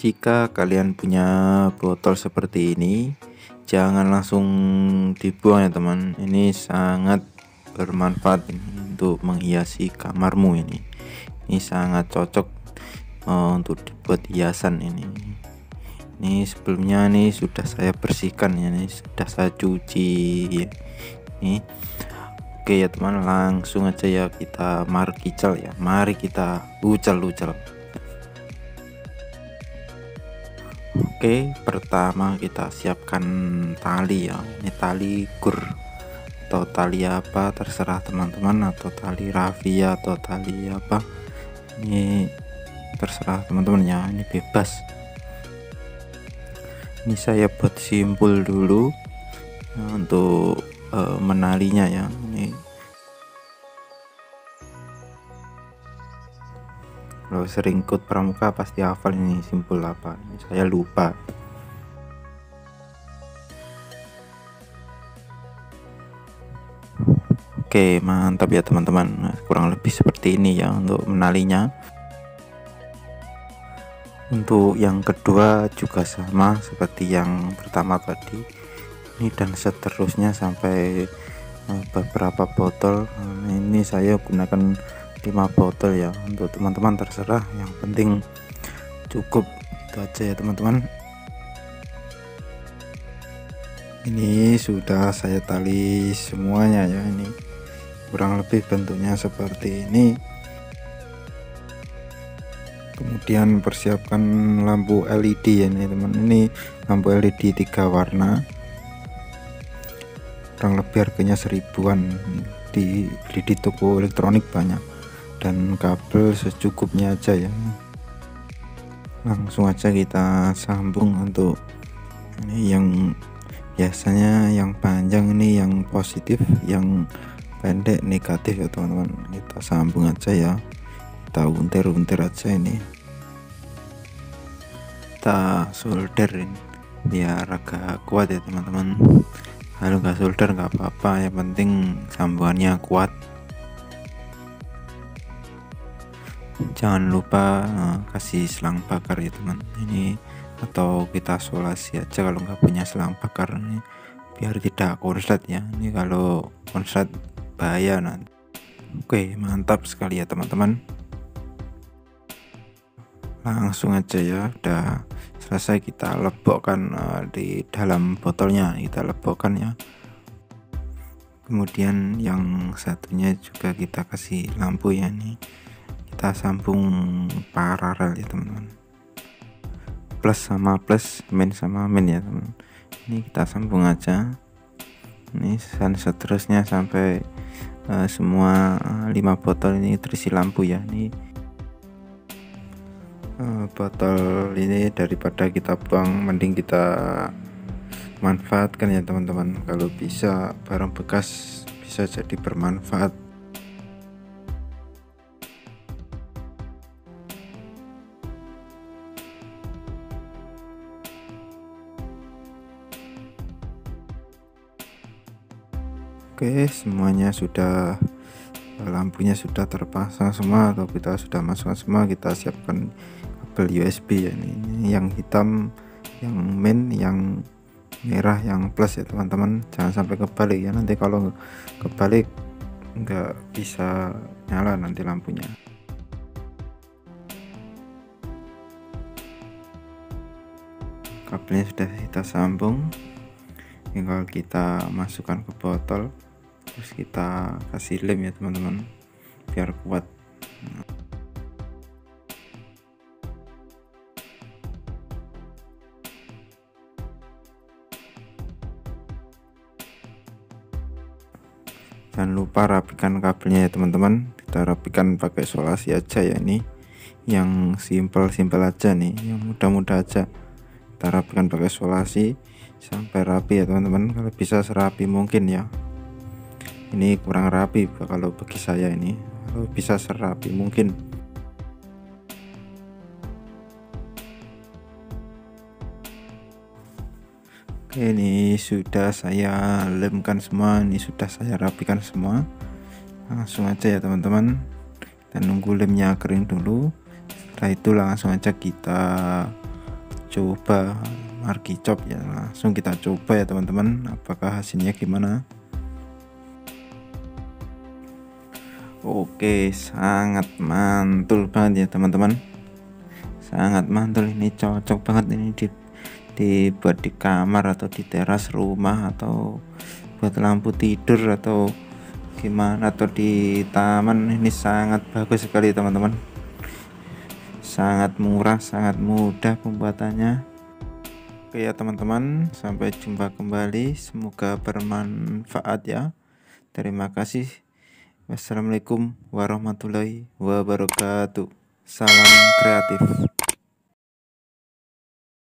Jika kalian punya botol seperti ini, jangan langsung dibuang ya teman. Ini sangat bermanfaat untuk menghiasi kamarmu ini. Ini sangat cocok untuk dibuat hiasan ini. Ini sebelumnya nih sudah saya bersihkan ya, nih sudah saya cuci ya. Ini oke ya teman, langsung aja ya kita markical ya. Mari kita ucal-ucal. Oke, pertama kita siapkan tali ya. Ini tali gur atau tali apa terserah teman-teman, atau tali rafia atau tali apa. Ini terserah teman-teman ya, ini bebas. Ini saya buat simpul dulu untuk menalinya ya. Ini kalau sering ikut pramuka pasti hafal ini simpul apa. Ini saya lupa. Oke, mantap ya teman-teman. Nah, kurang lebih seperti ini ya untuk menalinya. Untuk yang kedua juga sama seperti yang pertama tadi. Ini dan seterusnya sampai beberapa botol. Nah, ini saya gunakan 5 botol ya. Untuk teman-teman terserah, yang penting cukup itu aja ya teman-teman. Ini sudah saya tali semuanya ya. Ini kurang lebih bentuknya seperti ini. Kemudian persiapkan lampu LED ya ini teman. Ini lampu LED 3 warna, kurang lebih harganya 1000-an, dibeli di toko elektronik banyak. Dan kabel secukupnya aja ya. Langsung aja kita sambung. Untuk ini yang biasanya yang panjang, ini yang positif, yang pendek negatif ya teman-teman. Kita sambung aja ya, kita untir-untir aja ini, kita solder ini biar agak kuat ya teman-teman. Kalau nggak solder nggak apa-apa, yang penting sambungannya kuat. Jangan lupa kasih selang bakar ya teman. Ini atau kita solasi aja kalau nggak punya selang bakar ini, biar tidak konslet ya. Ini kalau konslet bahaya nanti. Oke, mantap sekali ya teman-teman. Langsung aja ya, udah selesai kita lebokkan di dalam botolnya, kita lebokkan ya. Kemudian yang satunya juga kita kasih lampu ya, nih kita sambung paralel ya teman-teman, plus sama plus, min sama min ya teman. Ini kita sambung aja ini, dan seterusnya sampai semua 5 botol ini terisi lampu ya. Ini botol ini daripada kita buang, mending kita manfaatkan ya teman-teman. Kalau bisa barang bekas bisa jadi bermanfaat. Oke, semuanya sudah, lampunya sudah terpasang semua atau kita sudah masukkan semua. Kita siapkan kabel USB ya, ini yang hitam yang min, yang merah yang plus ya teman-teman. Jangan sampai kebalik ya, nanti kalau kebalik nggak bisa nyala nanti lampunya. Kabelnya sudah kita sambung, tinggal kita masukkan ke botol, terus kita kasih lem ya teman-teman biar kuat. Jangan lupa rapikan kabelnya ya teman-teman. Kita rapikan pakai solasi aja ya, ini yang simpel-simpel aja nih, yang mudah-mudah aja. Kita rapikan pakai solasi sampai rapi ya teman-teman. Kalau bisa serapi mungkin ya. Ini kurang rapi kalau bagi saya, ini kalau bisa serapi mungkin. Oke, ini sudah saya lemkan semua, ini sudah saya rapikan semua. Langsung aja ya teman-teman, kita nunggu lemnya kering dulu. Setelah itu langsung aja kita coba Markicop ya. Langsung kita coba ya teman-teman, apakah hasilnya gimana. Oke, sangat mantul banget ya teman-teman, sangat mantul. Ini cocok banget ini dibuat di kamar atau di teras rumah, atau buat lampu tidur atau gimana, atau di taman. Ini sangat bagus sekali teman-teman, sangat murah, sangat mudah pembuatannya. Oke ya teman-teman, sampai jumpa kembali, semoga bermanfaat ya. Terima kasih. Wassalamualaikum warahmatullahi wabarakatuh. Salam kreatif.